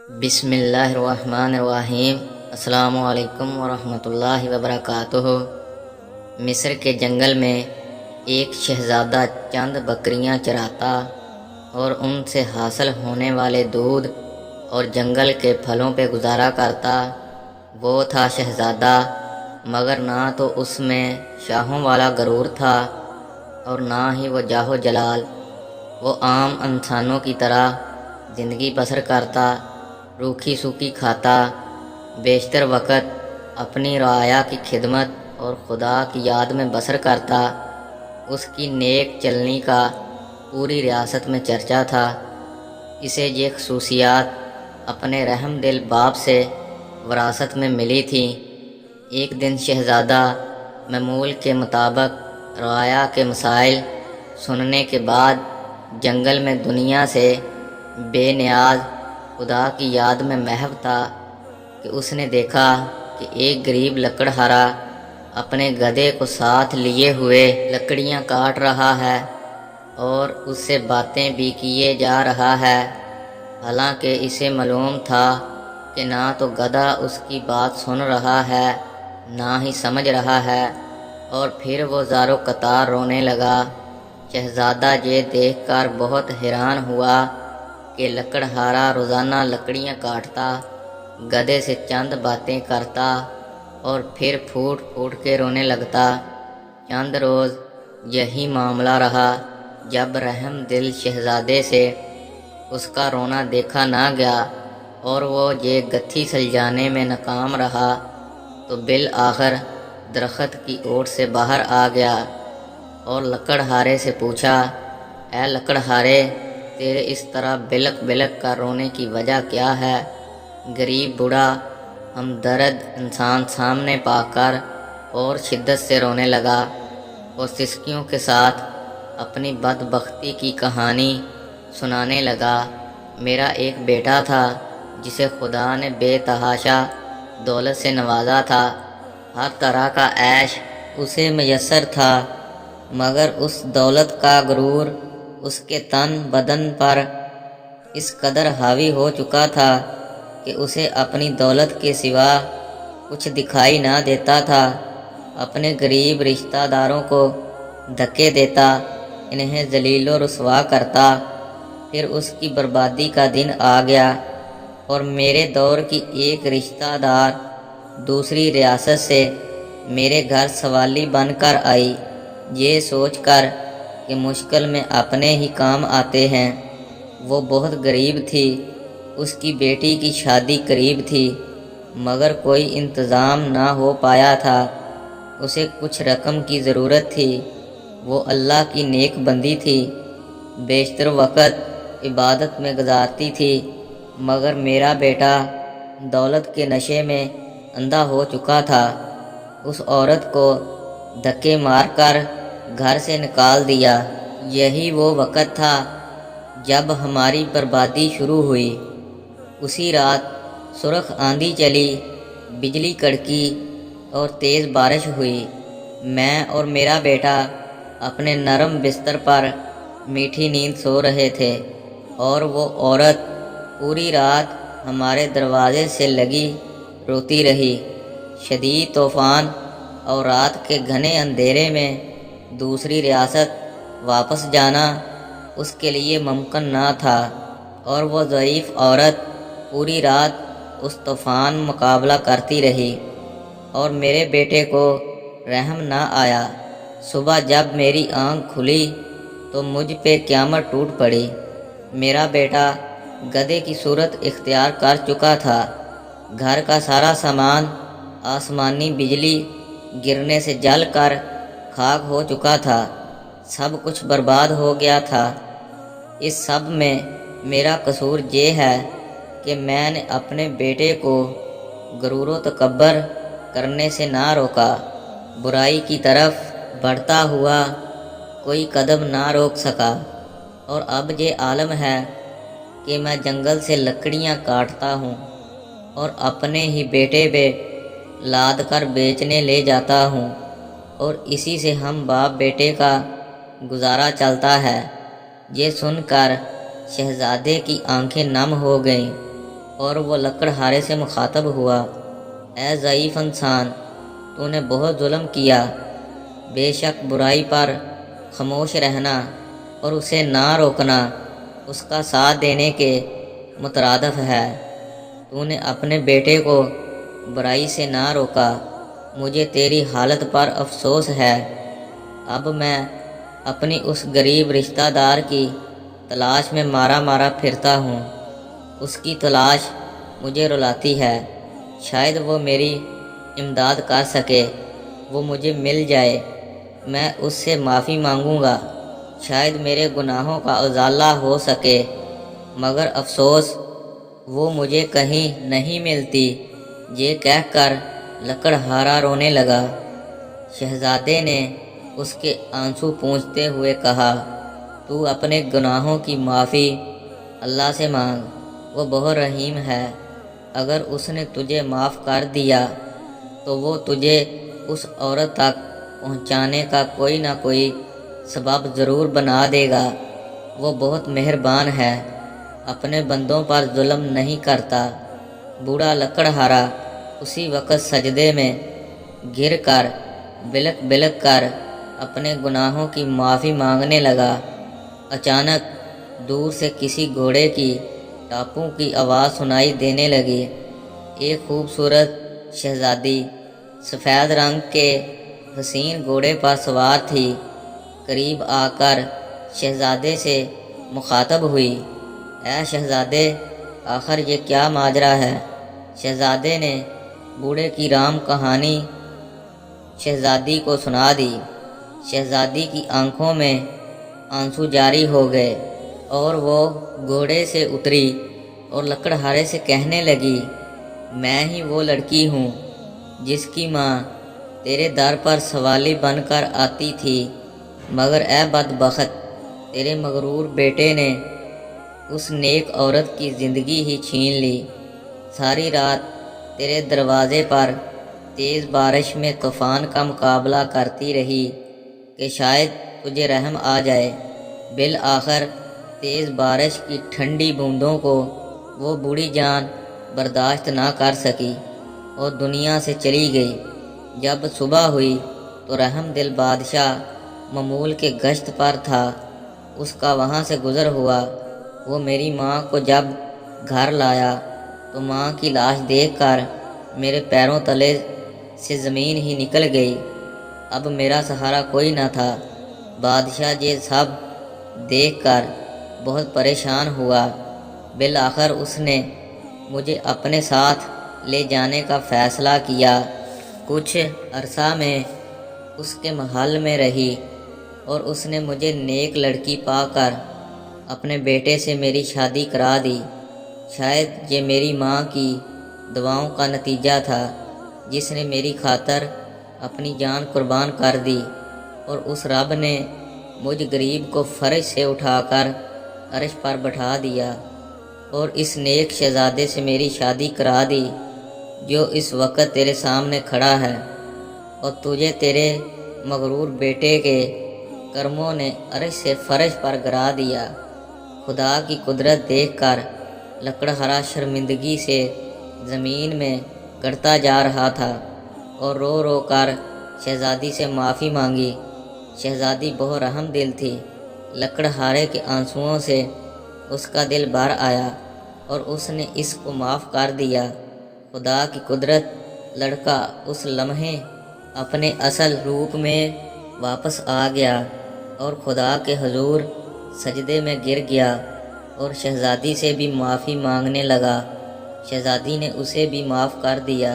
بسم اللہ الرحمن الرحیم۔ السلام علیکم ورحمۃ اللہ وبرکاتہ۔ مصر کے جنگل میں ایک شہزادہ چند بکریاں چراتا اور ان سے حاصل ہونے والے دودھ اور جنگل کے پھلوں پہ گزارا کرتا۔ وہ تھا شہزادہ، مگر نہ تو اس میں شاہوں والا غرور تھا اور نہ ہی وہ جاہ و جلال۔ وہ عام انسانوں کی طرح زندگی بسر کرتا، روکھی سوکھی کھاتا، بیشتر وقت اپنی رعایا کی خدمت اور خدا کی یاد میں بسر کرتا۔ اس کی نیک چلنی کا پوری ریاست میں چرچا تھا۔ اسے یہ خصوصیات اپنے رحم دل باپ سے وراثت میں ملی تھیں۔ ایک دن شہزادہ معمول کے مطابق رعایا کے مسائل سننے کے بعد جنگل میں دنیا سے بے نیاز خدا کی یاد میں محو تھا کہ اس نے دیکھا کہ ایک غریب لکڑہارا اپنے گدھے کو ساتھ لیے ہوئے لکڑیاں کاٹ رہا ہے اور اس سے باتیں بھی کیے جا رہا ہے، حالانکہ اسے معلوم تھا کہ نہ تو گدھا اس کی بات سن رہا ہے نہ ہی سمجھ رہا ہے، اور پھر وہ زارو قطار رونے لگا۔ شہزادہ یہ دیکھ کر بہت حیران ہوا کہ لکڑہارا روزانہ لکڑیاں کاٹتا، گدھے سے چند باتیں کرتا اور پھر پھوٹ پھوٹ کے رونے لگتا۔ چند روز یہی معاملہ رہا۔ جب رحم دل شہزادے سے اس کا رونا دیکھا نہ گیا اور وہ یہ گتھی سلجھانے میں ناکام رہا تو بالآخر درخت کی اوٹ سے باہر آ گیا اور لکڑہارے سے پوچھا، اے لکڑہارے، تیرے اس طرح بلک بلک کر رونے کی وجہ کیا ہے؟ غریب بوڑھا ہمدرد انسان سامنے پا کر اور شدت سے رونے لگا اور سسکیوں کے ساتھ اپنی بدبختی کی کہانی سنانے لگا۔ میرا ایک بیٹا تھا جسے خدا نے بے تحاشا دولت سے نوازا تھا، ہر طرح کا عیش اسے میسر تھا، مگر اس دولت کا غرور اس کے تن بدن پر اس قدر حاوی ہو چکا تھا کہ اسے اپنی دولت کے سوا کچھ دکھائی نہ دیتا تھا۔ اپنے غریب رشتہ داروں کو دھکے دیتا، انہیں ذلیل و رسوا کرتا۔ پھر اس کی بربادی کا دن آ گیا اور میرے دور کی ایک رشتہ دار دوسری ریاست سے میرے گھر سوالی بن کر آئی، یہ سوچ کر کہ مشکل میں اپنے ہی کام آتے ہیں۔ وہ بہت غریب تھی، اس کی بیٹی کی شادی قریب تھی، مگر کوئی انتظام نہ ہو پایا تھا۔ اسے کچھ رقم کی ضرورت تھی۔ وہ اللہ کی نیک بندی تھی، بیشتر وقت عبادت میں گزارتی تھی، مگر میرا بیٹا دولت کے نشے میں اندھا ہو چکا تھا۔ اس عورت کو دھکے مار کر گھر سے نکال دیا۔ یہی وہ وقت تھا جب ہماری بربادی شروع ہوئی۔ اسی رات سرخ آندھی چلی، بجلی کڑکی اور تیز بارش ہوئی۔ میں اور میرا بیٹا اپنے نرم بستر پر میٹھی نیند سو رہے تھے اور وہ عورت پوری رات ہمارے دروازے سے لگی روتی رہی۔ شدید طوفان اور رات کے گھنے اندھیرے میں دوسری ریاست واپس جانا اس کے لیے ممکن نہ تھا، اور وہ ضعیف عورت پوری رات اس طوفان مقابلہ کرتی رہی اور میرے بیٹے کو رحم نہ آیا۔ صبح جب میری آنکھ کھلی تو مجھ پہ قیامت ٹوٹ پڑی۔ میرا بیٹا گدھے کی صورت اختیار کر چکا تھا۔ گھر کا سارا سامان آسمانی بجلی گرنے سے جل کر خاک ہو چکا تھا، سب کچھ برباد ہو گیا تھا۔ اس سب میں میرا قصور یہ ہے کہ میں نے اپنے بیٹے کو غرور و تکبر کرنے سے نہ روکا۔ برائی کی طرف بڑھتا ہوا کوئی قدم نہ روک سکا، اور اب یہ عالم ہے کہ میں جنگل سے لکڑیاں کاٹتا ہوں اور اپنے ہی بیٹے پہ لاد کر بیچنے لے جاتا ہوں، اور اسی سے ہم باپ بیٹے کا گزارا چلتا ہے۔ یہ سن کر شہزادے کی آنکھیں نم ہو گئیں اور وہ لکڑہارے سے مخاطب ہوا، اے ضعیف انسان، تو نے بہت ظلم کیا، بے شک برائی پر خاموش رہنا اور اسے نہ روکنا اس کا ساتھ دینے کے مترادف ہے۔ تو نے اپنے بیٹے کو برائی سے نہ روکا، مجھے تیری حالت پر افسوس ہے۔ اب میں اپنی اس غریب رشتہ دار کی تلاش میں مارا مارا پھرتا ہوں، اس کی تلاش مجھے رلاتی ہے، شاید وہ میری امداد کر سکے، وہ مجھے مل جائے، میں اس سے معافی مانگوں گا، شاید میرے گناہوں کا ازالہ ہو سکے، مگر افسوس وہ مجھے کہیں نہیں ملتی۔ یہ کہہ کر لکڑہارا رونے لگا۔ شہزادے نے اس کے آنسو پونچھتے ہوئے کہا، تو اپنے گناہوں کی معافی اللہ سے مانگ، وہ بہت رحیم ہے، اگر اس نے تجھے معاف کر دیا تو وہ تجھے اس عورت تک پہنچانے کا کوئی نہ کوئی سبب ضرور بنا دے گا، وہ بہت مہربان ہے، اپنے بندوں پر ظلم نہیں کرتا۔ بوڑھا لکڑہارا اسی وقت سجدے میں گر کر بلک بلک کر اپنے گناہوں کی معافی مانگنے لگا۔ اچانک دور سے کسی گھوڑے کی ٹاپوں کی آواز سنائی دینے لگی۔ ایک خوبصورت شہزادی سفید رنگ کے حسین گھوڑے پر سوار تھی، قریب آ کر شہزادے سے مخاطب ہوئی، اے شہزادے، آخر یہ کیا ماجرا ہے؟ شہزادے نے بوڑھے کی رام کہانی شہزادی کو سنا دی۔ شہزادی کی آنکھوں میں آنسو جاری ہو گئے اور وہ گھوڑے سے اتری اور لکڑہارے سے کہنے لگی، میں ہی وہ لڑکی ہوں جس کی ماں تیرے در پر سوالی بن کر آتی تھی، مگر اے بدبخت، تیرے مغرور بیٹے نے اس نیک عورت کی زندگی ہی چھین لی۔ ساری رات تیرے دروازے پر تیز بارش میں طوفان کا مقابلہ کرتی رہی کہ شاید تجھے رحم آ جائے۔ بالآخر تیز بارش کی ٹھنڈی بوندوں کو وہ بوڑھی جان برداشت نہ کر سکی اور دنیا سے چلی گئی۔ جب صبح ہوئی تو رحم دل بادشاہ ممول کے گشت پر تھا، اس کا وہاں سے گزر ہوا۔ وہ میری ماں کو جب گھر لایا تو ماں کی لاش دیکھ کر میرے پیروں تلے سے زمین ہی نکل گئی، اب میرا سہارا کوئی نہ تھا۔ بادشاہ یہ سب دیکھ کر بہت پریشان ہوا۔ بالآخر اس نے مجھے اپنے ساتھ لے جانے کا فیصلہ کیا۔ کچھ عرصہ میں اس کے محل میں رہی اور اس نے مجھے نیک لڑکی پا کر اپنے بیٹے سے میری شادی کرا دی۔ شاید یہ میری ماں کی دعاؤں کا نتیجہ تھا، جس نے میری خاطر اپنی جان قربان کر دی، اور اس رب نے مجھ غریب کو فرش سے اٹھا کر عرش پر بٹھا دیا اور اس نیک شہزادے سے میری شادی کرا دی جو اس وقت تیرے سامنے کھڑا ہے، اور تجھے تیرے مغرور بیٹے کے کرموں نے عرش سے فرش پر گرا دیا۔ خدا کی قدرت دیکھ کر لکڑہارا شرمندگی سے زمین میں گڑتا جا رہا تھا اور رو رو کر شہزادی سے معافی مانگی۔ شہزادی بہت رحم دل تھی، لکڑہارے کے آنسوؤں سے اس کا دل بھر آیا اور اس نے اس کو معاف کر دیا۔ خدا کی قدرت، لڑکا اس لمحے اپنے اصل روپ میں واپس آ گیا اور خدا کے حضور سجدے میں گر گیا اور شہزادی سے بھی معافی مانگنے لگا۔ شہزادی نے اسے بھی معاف کر دیا۔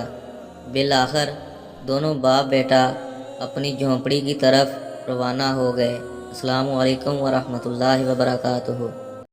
بالآخر دونوں باپ بیٹا اپنی جھونپڑی کی طرف روانہ ہو گئے۔ السلام علیکم ورحمۃ اللہ وبرکاتہ۔